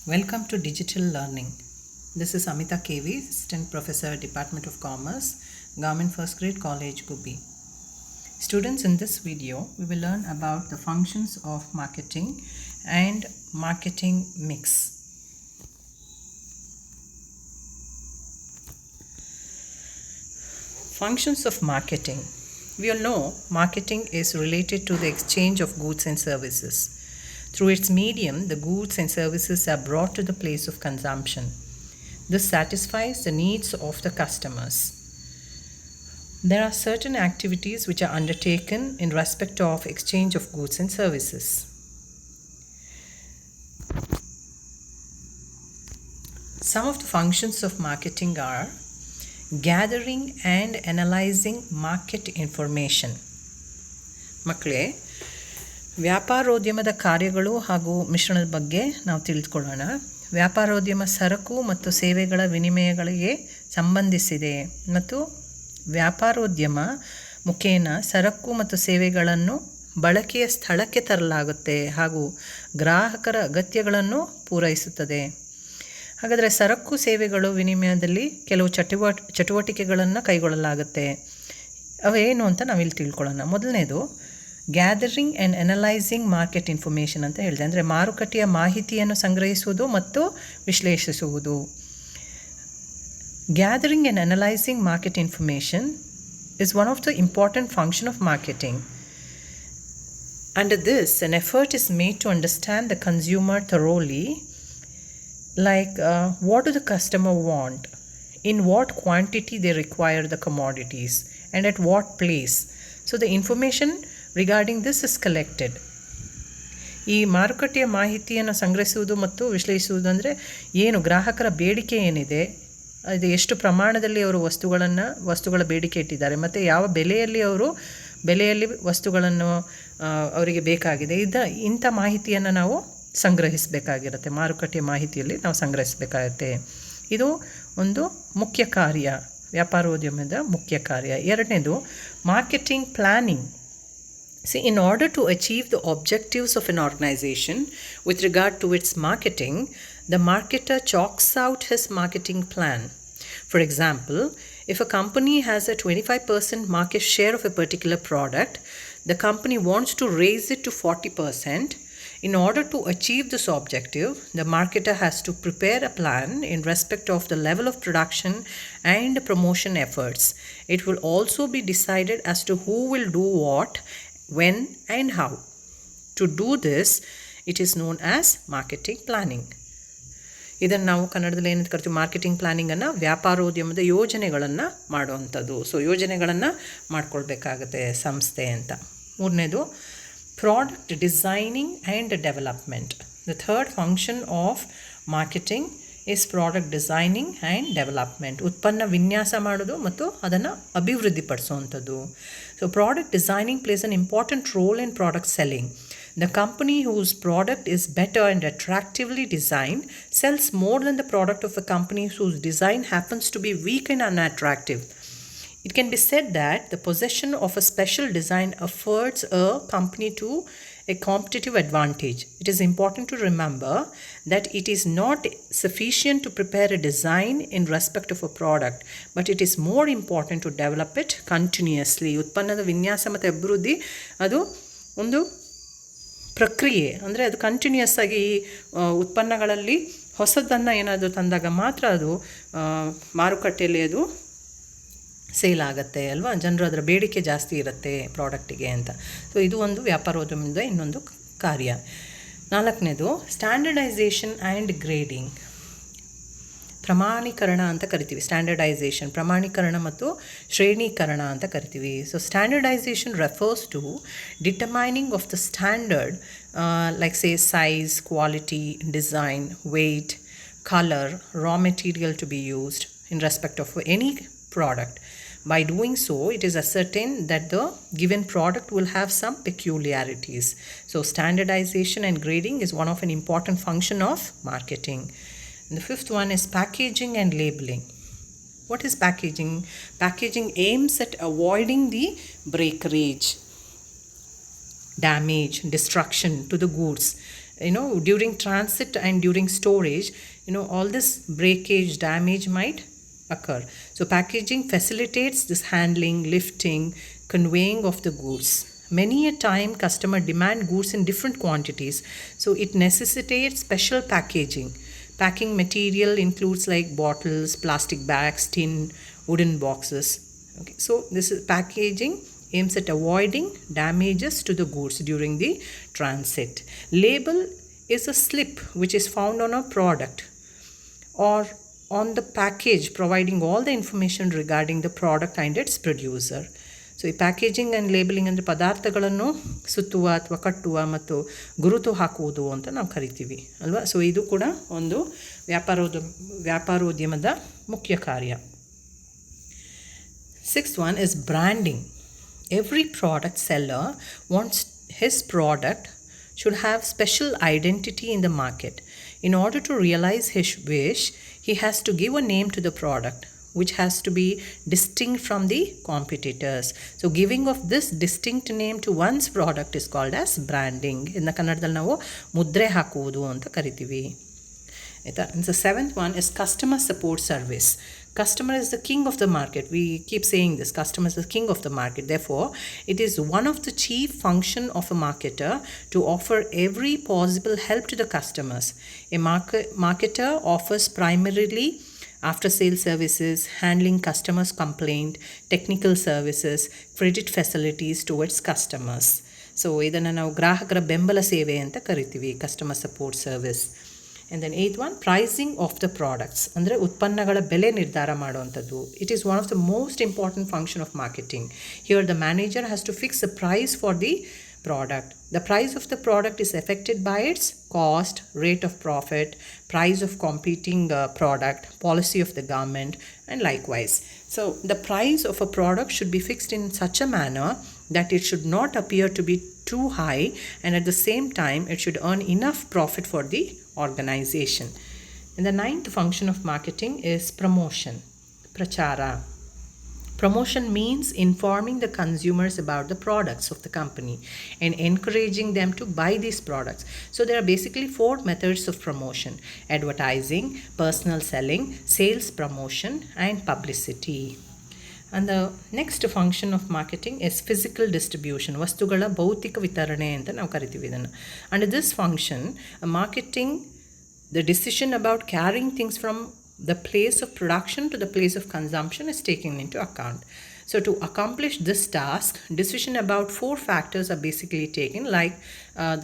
Welcome to Digital Learning. This is Amita KV, Assistant Professor, Department of Commerce, Government First Grade College, Gubi. Students, in this video, we will learn about the functions of marketing and marketing mix. Functions of marketing. We all know marketing is related to the exchange of goods and services. Through its medium, the goods and services are brought to the place of consumption. This satisfies the needs of the customers. There are certain activities which are undertaken in respect of exchange of goods and services. Some of the functions of marketing are gathering and analyzing market information. ಮಕ್ಕಳೇ, ವ್ಯಾಪಾರೋದ್ಯಮದ ಕಾರ್ಯಗಳು ಹಾಗೂ ಮಿಶ್ರಣದ ಬಗ್ಗೆ ನಾವು ತಿಳಿದುಕೊಳ್ಳೋಣ. ವ್ಯಾಪಾರೋದ್ಯಮ ಸರಕು ಮತ್ತು ಸೇವೆಗಳ ವಿನಿಮಯಗಳಿಗೆ ಸಂಬಂಧಿಸಿದೆ ಮತ್ತು ವ್ಯಾಪಾರೋದ್ಯಮ ಮುಖೇನ ಸರಕು ಮತ್ತು ಸೇವೆಗಳನ್ನು ಬಳಕೆಯ ಸ್ಥಳಕ್ಕೆ ತರಲಾಗುತ್ತೆ ಹಾಗೂ ಗ್ರಾಹಕರ ಅಗತ್ಯಗಳನ್ನು ಪೂರೈಸುತ್ತದೆ. ಹಾಗಾದರೆ ಸರಕು ಸೇವೆಗಳು ವಿನಿಮಯದಲ್ಲಿ ಕೆಲವು ಚಟುವಟಿಕೆಗಳನ್ನು ಕೈಗೊಳ್ಳಲಾಗುತ್ತೆ. ಅವೇನು ಅಂತ ನಾವಿಲ್ಲಿ ತಿಳ್ಕೊಳ್ಳೋಣ. ಮೊದಲನೇದು gathering and analysing market information ಅಂತ ಹೇಳಿದೆ. ಅಂದರೆ ಮಾರುಕಟ್ಟೆಯ ಮಾಹಿತಿಯನ್ನು ಸಂಗ್ರಹಿಸುವುದು ಮತ್ತು ವಿಶ್ಲೇಷಿಸುವುದು. Gathering and analysing market information is one of the important function of marketing. Under this, an effort is made to understand the consumer thoroughly, like what do the customer want, in what quantity they require the commodities, and at what place. So the information regarding this is collected. ಈ ಮಾರುಕಟ್ಟೆಯ ಮಾಹಿತಿಯನ್ನು ಸಂಗ್ರಹಿಸುವುದು ಮತ್ತು ವಿಶ್ಲೇಷಿಸುವುದು ಅಂದರೆ ಏನು, ಗ್ರಾಹಕರ ಬೇಡಿಕೆ ಏನಿದೆ, ಅದು ಎಷ್ಟು ಪ್ರಮಾಣದಲ್ಲಿ ಅವರು ವಸ್ತುಗಳ ಬೇಡಿಕೆ ಇಟ್ಟಿದ್ದಾರೆ ಮತ್ತು ಯಾವ ಬೆಲೆಯಲ್ಲಿ ವಸ್ತುಗಳನ್ನು ಅವರಿಗೆ ಬೇಕಾಗಿದೆ, ಇಂಥ ಮಾಹಿತಿಯನ್ನು ನಾವು ಸಂಗ್ರಹಿಸಬೇಕಾಗಿರುತ್ತೆ. ಮಾರುಕಟ್ಟೆಯ ಮಾಹಿತಿಯಲ್ಲಿ ನಾವು ಸಂಗ್ರಹಿಸಬೇಕಾಗುತ್ತೆ. ಇದು ಒಂದು ಮುಖ್ಯ ಕಾರ್ಯ, ವ್ಯಾಪಾರೋದ್ಯಮದ ಮುಖ್ಯ ಕಾರ್ಯ. ಎರಡನೇದು marketing planning. See, in order to achieve the objectives of an organization with regard to its marketing, the marketer chalks out his marketing plan. For example, if a company has a 25% market share of a particular product, the company wants to raise it to 40%. In order to achieve this objective, the marketer has to prepare a plan in respect of the level of production and promotion efforts. It will also be decided as to who will do what, when and how. To do this, it is known as marketing planning. ಇದನ್ನು ನಾವು ಕನ್ನಡದಲ್ಲಿ ಏನಂತ ಕರಿತೀವಿ, marketing ಪ್ಲಾನಿಂಗನ್ನು ವ್ಯಾಪಾರೋದ್ಯಮದ ಯೋಜನೆಗಳನ್ನು ಮಾಡುವಂಥದ್ದು. So ಯೋಜನೆಗಳನ್ನು ಮಾಡ್ಕೊಳ್ಬೇಕಾಗತ್ತೆ ಸಂಸ್ಥೆ ಅಂತ. ಮೂರನೇದು product designing and development. The third function of marketing is product designing and development. ಉತ್ಪನ್ನ ವಿನ್ಯಾಸ ಮಾಡೋದು ಮತ್ತು ಅದನ್ನು ಅಭಿವೃದ್ಧಿಪಡಿಸುವಂಥದ್ದು. So product designing plays an important role in product selling. The company whose product is better and attractively designed sells more than the product of a company whose design happens to be weak and unattractive. It can be said that the possession of a special design affords a company to a competitive advantage. It is important to remember that it is not sufficient to prepare a design in respect of a product, but it is more important to develop it continuously. ಉತ್ಪನ್ನದ ವಿನ್ಯಾಸ ಮತ್ತು ಅಭಿವೃದ್ಧಿ ಅದು ಒಂದು ಪ್ರಕ್ರಿಯೆ. ಅಂದರೆ ಅದು continuous ಆಗಿ ಈ ಉತ್ಪನ್ನಗಳಲ್ಲಿ ಹೊಸದನ್ನು ಏನಾದರೂ ತಂದಾಗ ಮಾತ್ರ ಅದು ಮಾರುಕಟ್ಟೆಯಲ್ಲಿ ಅದು ಸೇಲ್ ಆಗುತ್ತೆ ಅಲ್ವಾ. ಜನರು ಅದರ ಬೇಡಿಕೆ ಜಾಸ್ತಿ ಇರುತ್ತೆ ಪ್ರಾಡಕ್ಟಿಗೆ ಅಂತ. ಸೊ ಇದು ಒಂದು ವ್ಯಾಪಾರೋದ್ಯಮದ ಇನ್ನೊಂದು ಕಾರ್ಯ. ನಾಲ್ಕನೇದು ಸ್ಟ್ಯಾಂಡರ್ಡೈಸೇಷನ್ ಆ್ಯಂಡ್ ಗ್ರೇಡಿಂಗ್. ಪ್ರಮಾಣೀಕರಣ ಅಂತ ಕರಿತೀವಿ. ಸ್ಟ್ಯಾಂಡರ್ಡೈಸೇಷನ್ ಪ್ರಮಾಣೀಕರಣ ಮತ್ತು ಶ್ರೇಣೀಕರಣ ಅಂತ ಕರಿತೀವಿ. So standardisation refers to determining of the standard like say size, quality, design, weight, colour, raw material to be used in respect of any product. By doing so, it is ascertained that the given product will have some peculiarities. So standardization and grading is one of an important function of marketing. And the fifth one is packaging and labeling. What is packaging? Packaging aims at avoiding the breakage, damage, destruction to the goods during transit and during storage, all this breakage, damage might occur. So packaging facilitates this handling, lifting, conveying of the goods. Many a time customer demand goods in different quantities, so it necessitates special packaging. Packing material includes like bottles, plastic bags, tin, wooden boxes. Okay, so this is packaging aims at avoiding damages to the goods during the transit. Label is a slip which is found on a product or on the package, providing all the information regarding the product and its producer. So ಈ packaging and labelling ಅಂದರೆ ಪದಾರ್ಥಗಳನ್ನು ಸುತ್ತುವ ಅಥವಾ ಕಟ್ಟುವ ಮತ್ತು ಗುರುತು ಹಾಕುವುದು ಅಂತ ನಾವು ಕರಿತೀವಿ ಅಲ್ವಾ. ಸೊ ಇದು ಕೂಡ ಒಂದು ವ್ಯಾಪಾರೋದ್ಯಮದ ಮುಖ್ಯ ಕಾರ್ಯ. 6th one is branding. Every product seller wants his product should have special identity in the market. In order to realize his wish, he has to give a name to the product which has to be distinct from the competitors. So giving of this distinct name to one's product is called as branding. ಇನ್ನು ಕನ್ನಡದಲ್ಲಿ ನಾವು ಮುದ್ರೆ ಹಾಕುವುದು ಅಂತ ಕರಿತೀವಿ ಆಯಿತಾ. And the 7th one is customer support service. Customer is the king of the market. We keep saying this. Customer is the king of the market. Therefore, it is one of the chief function of a marketer to offer every possible help to the customers. A marketer offers primarily after sale services, handling customers' complaint, technical services, credit facilities towards customers. So ಇದನ್ನು ನಾವು ಗ್ರಾಹಕರ ಬೆಂಬಲ ಸೇವೆ ಅಂತ ಕರಿತೀವಿ, customer support service. And then 8th one, pricing of the products. ಅಂದರೆ ಉತ್ಪನ್ನಗಳ ಬೆಲೆ ನಿರ್ಧಾರ ಮಾಡುವಂಥದ್ದು. It is one of the most important function of marketing. Here the manager has to fix a price for the product. The price of the product is affected by its cost, rate of profit, price of competing product, policy of the government, and likewise. So the price of a product should be fixed in such a manner that it should not appear to be too high, and at the same time it should earn enough profit for the organization. And the 9th function of marketing is promotion, prachara. Promotion means informing the consumers about the products of the company and encouraging them to buy these products. So there are basically 4 methods of promotion: advertising, personal selling, sales promotion, and publicity. And the next function of marketing is physical distribution. ವಸ್ತುಗಳ ಭೌತಿಕ ವಿತರಣೆ ಅಂತ ನಾವು ಕರಿತೀವಿ ಇದನ್ನು. Under this function, marketing, the decision about carrying things from the place of production to the place of consumption is taken into account. So to accomplish this task, decision about 4 factors are basically taken, like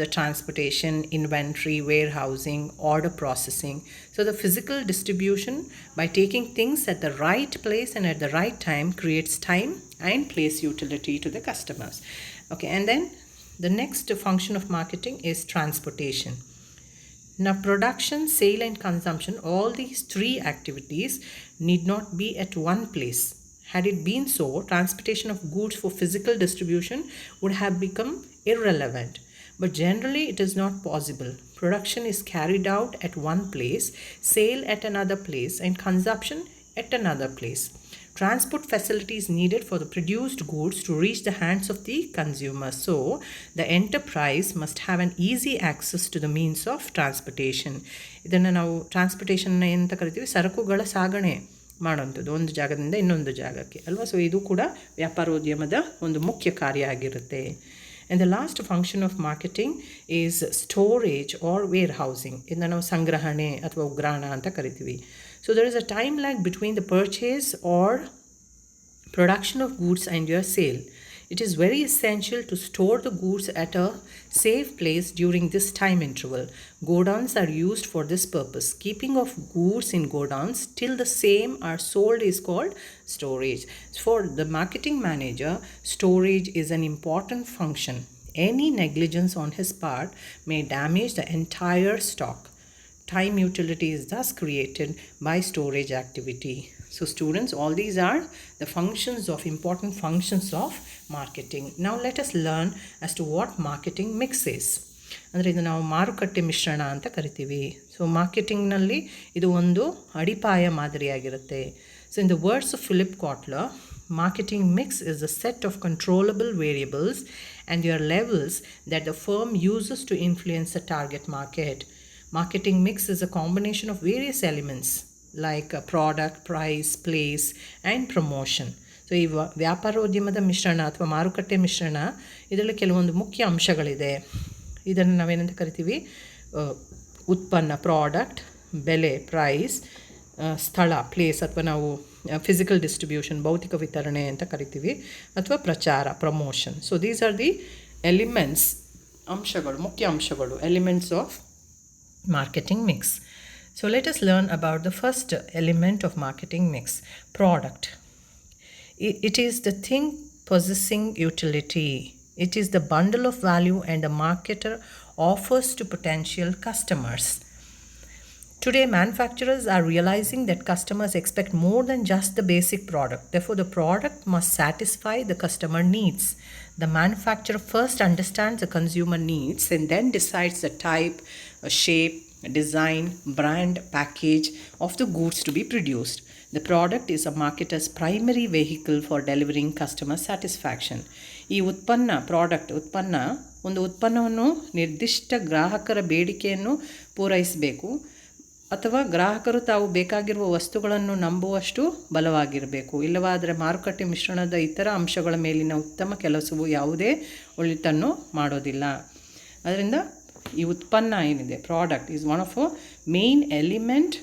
the transportation, inventory, warehousing, order processing. So the physical distribution, by taking things at the right place and at the right time, creates time and place utility to the customers. Okay, and then the next function of marketing is transportation. Now production, sale and consumption, all these 3 activities need not be at one place. Had it been so, transportation of goods for physical distribution would have become irrelevant. But generally it is not possible. Production is carried out at one place, sale at another place, and consumption at another place. Transport facilities needed for the produced goods to reach the hands of the consumer. So the enterprise must have an easy access to the means of transportation. ಇದನ್ನು ನಾವು transportation ಅಂತ ಕರಿತೀವಿ, ಸರಕುಗಳ ಸಾಗಣೆ ಮಾಡೋಂಥದ್ದು ಒಂದು ಜಾಗದಿಂದ ಇನ್ನೊಂದು ಜಾಗಕ್ಕೆ ಅಲ್ವಾ. ಸೊ ಇದು ಕೂಡ ವ್ಯಾಪಾರೋದ್ಯಮದ ಒಂದು ಮುಖ್ಯ ಕಾರ್ಯ ಆಗಿರುತ್ತೆ. And the last function of marketing is storage or warehousing. ಇದನ್ನು ನಾವು ಸಂಗ್ರಹಣೆ ಅಥವಾ ಉಗ್ರಾಣ ಅಂತ ಕರಿತೀವಿ. So there is a time lag between the purchase or production of goods and your sale. It is very essential to store the goods at a safe place during this time interval. Godowns are used for this purpose. Keeping of goods in godowns till the same are sold is called storage. For the marketing manager, storage is an important function. Any negligence on his part may damage the entire stock. Time utility is thus created by storage activity. So students, all these are the important functions of marketing. Now let us learn as to what marketing mix is. ಅಂದರೆ ಇದು ನಾವು ಮಾರುಕಟ್ಟೆ ಮಿಶ್ರಣ ಅಂತ ಕರಿತೀವಿ. So ಮಾರ್ಕೆಟಿಂಗ್ನಲ್ಲಿ ಇದು ಒಂದು ಅಡಿಪಾಯ ಮಾದರಿಯಾಗಿರುತ್ತೆ. So in the words of Philip Kotler, marketing mix is a set of controllable variables and their levels that the firm uses to influence the target market. Marketing mix is a combination of various elements like product, price, place, and promotion. So ಈ ವ್ಯಾಪಾರೋದ್ಯಮದ ಮಿಶ್ರಣ ಅಥವಾ ಮಾರುಕಟ್ಟೆ ಮಿಶ್ರಣ ಇದರಲ್ಲಿ ಕೆಲವೊಂದು ಮುಖ್ಯ ಅಂಶಗಳಿದೆ. ಇದನ್ನು ನಾವೇನಂತ ಕರಿತೀವಿ? ಉತ್ಪನ್ನ ಪ್ರಾಡಕ್ಟ್, ಬೆಲೆ ಪ್ರೈಸ್, ಸ್ಥಳ ಪ್ಲೇಸ್ ಅಥವಾ ನಾವು ಫಿಸಿಕಲ್ ಡಿಸ್ಟ್ರಿಬ್ಯೂಷನ್ ಭೌತಿಕ ವಿತರಣೆ ಅಂತ ಕರಿತೀವಿ, ಅಥವಾ ಪ್ರಚಾರ promotion. So these are the elements, ಅಂಶಗಳು, ಮುಖ್ಯ ಅಂಶಗಳು, elements of marketing mix. So let us learn about the first element of marketing mix, product. It is the thing possessing utility. It is the bundle of value and the marketer offers to potential customers. Today, manufacturers are realizing that customers expect more than just the basic product. Therefore, the product must satisfy the customer needs. The manufacturer first understands the consumer needs and then decides the type, shape, design, brand, package of the goods to be produced. The product is a marketer's primary vehicle for delivering customer satisfaction. ಈ ಒಂದು ಉತ್ಪನ್ನವನ್ನು ನಿರ್ದಿಷ್ಟ ಗ್ರಾಹಕರ ಬೇಡಿಕೆಯನ್ನು ಪೂರೈಸಬೇಕು, ಅಥವಾ ಗ್ರಾಹಕರು ತಾವು ಬೇಕಾಗಿರುವ ವಸ್ತುಗಳನ್ನು ನಂಬುವಷ್ಟು ಬಲವಾಗಿರಬೇಕು. ಇಲ್ಲವಾದರೆ ಮಾರುಕಟ್ಟೆ ಮಿಶ್ರಣದ ಇತರ ಅಂಶಗಳ ಮೇಲಿನ ಉತ್ತಮ ಕೆಲಸವು ಯಾವುದೇ ಒಳಿತನ್ನು ಮಾಡೋದಿಲ್ಲ. ಅದರಿಂದ ಈ ಉತ್ಪನ್ನ ಏನಿದೆ, product is one of a main element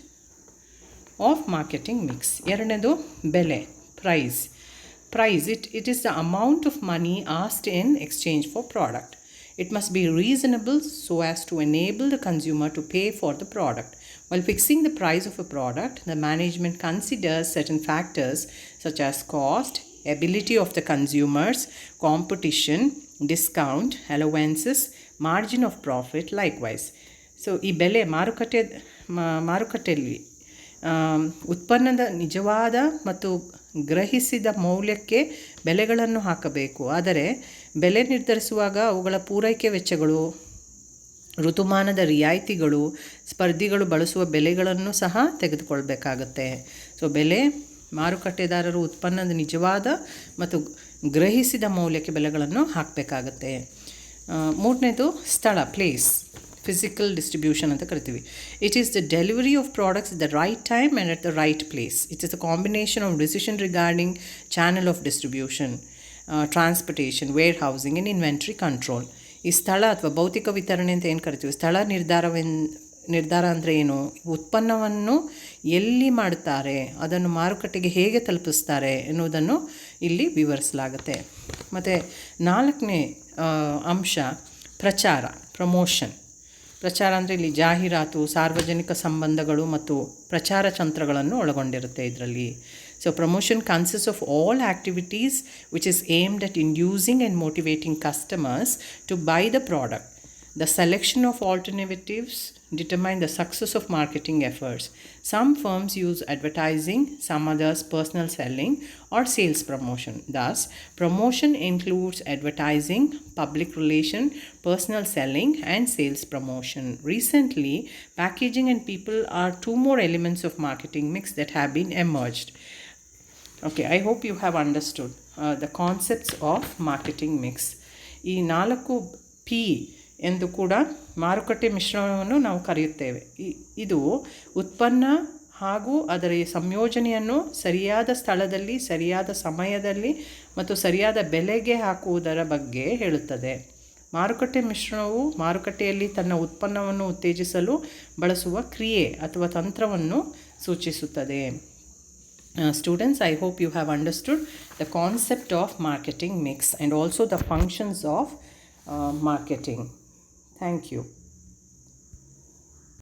of marketing mix. ಎರಡನೇದು ಬೆಲೆ, price. It is the amount of money asked in exchange for product. It must be reasonable so as to enable the consumer to pay for the product. While fixing the price of a product, the management considers certain factors such as cost, ability of the consumers, competition, discount, allowances, margin of profit likewise. So ಈ ಬೆಲೆ ಮಾರುಕಟ್ಟೆಯಲ್ಲಿ ಉತ್ಪನ್ನದ ನಿಜವಾದ ಮತ್ತು ಗ್ರಹಿಸಿದ ಮೌಲ್ಯಕ್ಕೆ ಬೆಲೆಗಳನ್ನು ಹಾಕಬೇಕು. ಆದರೆ ಬೆಲೆ ನಿರ್ಧರಿಸುವಾಗ ಅವುಗಳ ಪೂರೈಕೆ ವೆಚ್ಚಗಳು, ಋತುಮಾನದ ರಿಯಾಯಿತಿಗಳು, ಸ್ಪರ್ಧಿಗಳು ಬಳಸುವ ಬೆಲೆಗಳನ್ನು ಸಹ ತೆಗೆದುಕೊಳ್ಬೇಕಾಗತ್ತೆ. ಸೊ ಬೆಲೆ, ಮಾರುಕಟ್ಟೆದಾರರು ಉತ್ಪನ್ನದ ನಿಜವಾದ ಮತ್ತು ಗ್ರಹಿಸಿದ ಮೌಲ್ಯಕ್ಕೆ ಬೆಲೆಗಳನ್ನು ಹಾಕಬೇಕಾಗತ್ತೆ. ಮೂರನೇದು ಸ್ಥಳ, ಪ್ಲೇಸ್, ಫಿಸಿಕಲ್ ಡಿಸ್ಟ್ರಿಬ್ಯೂಷನ್ ಅಂತ ಕರಿತೀವಿ. It is the delivery of products at the right time and at the right place. It is a combination of decision regarding channel of distribution, transportation, warehousing and inventory control. ಈ ಸ್ಥಳ ಅಥವಾ ಭೌತಿಕ ವಿತರಣೆ ಅಂತ ಏನು ಕರಿತೀವಿ, ಸ್ಥಳ ನಿರ್ಧಾರ ಅಂದರೆ ಏನು, ಉತ್ಪನ್ನವನ್ನು ಎಲ್ಲಿ ಮಾಡ್ತಾರೆ, ಅದನ್ನು ಮಾರುಕಟ್ಟೆಗೆ ಹೇಗೆ ತಲುಪಿಸ್ತಾರೆ ಎನ್ನುವುದನ್ನು ಇಲ್ಲಿ ವಿವರಿಸಲಾಗುತ್ತೆ. ಮತ್ತು ನಾಲ್ಕನೇ ಅಂಶ ಪ್ರಚಾರ, ಪ್ರಮೋಷನ್. ಪ್ರಚಾರ ಅಂದರೆ ಇಲ್ಲಿ ಜಾಹೀರಾತು, ಸಾರ್ವಜನಿಕ ಸಂಬಂಧಗಳು ಮತ್ತು ಪ್ರಚಾರ ತಂತ್ರಗಳನ್ನು ಒಳಗೊಂಡಿರುತ್ತೆ ಇದರಲ್ಲಿ. So promotion consist of all activities which is aimed at inducing and motivating customers to buy the product. The selection of alternatives determine the success of marketing efforts. Some firms use advertising, some others personal selling or sales promotion. Thus, promotion includes advertising, public relation, personal selling and sales promotion. Recently, packaging and people are two more elements of marketing mix that have been emerged. Okay, I hope you have understood the concepts of marketing mix. ಈ 4 P ಎಂದು ಕೂಡ ಮಾರುಕಟ್ಟೆ ಮಿಶ್ರಣವನ್ನು ನಾವು ಕರೆಯುತ್ತೇವೆ. ಇದು ಉತ್ಪನ್ನ ಹಾಗೂ ಅದರ ಸಂಯೋಜನೆಯನ್ನು ಸರಿಯಾದ ಸ್ಥಳದಲ್ಲಿ, ಸರಿಯಾದ ಸಮಯದಲ್ಲಿ ಮತ್ತು ಸರಿಯಾದ ಬೆಲೆಗೆ ಹಾಕುವುದರ ಬಗ್ಗೆ ಹೇಳುತ್ತದೆ. ಮಾರುಕಟ್ಟೆ ಮಿಶ್ರಣವು ಮಾರುಕಟ್ಟೆಯಲ್ಲಿ ತನ್ನ ಉತ್ಪನ್ನವನ್ನು ಉತ್ತೇಜಿಸಲು ಬಳಸುವ ಕ್ರಿಯೆ ಅಥವಾ ತಂತ್ರವನ್ನು ಸೂಚಿಸುತ್ತದೆ. Students, I hope you have understood the concept of marketing mix and also the functions of marketing. Thank you.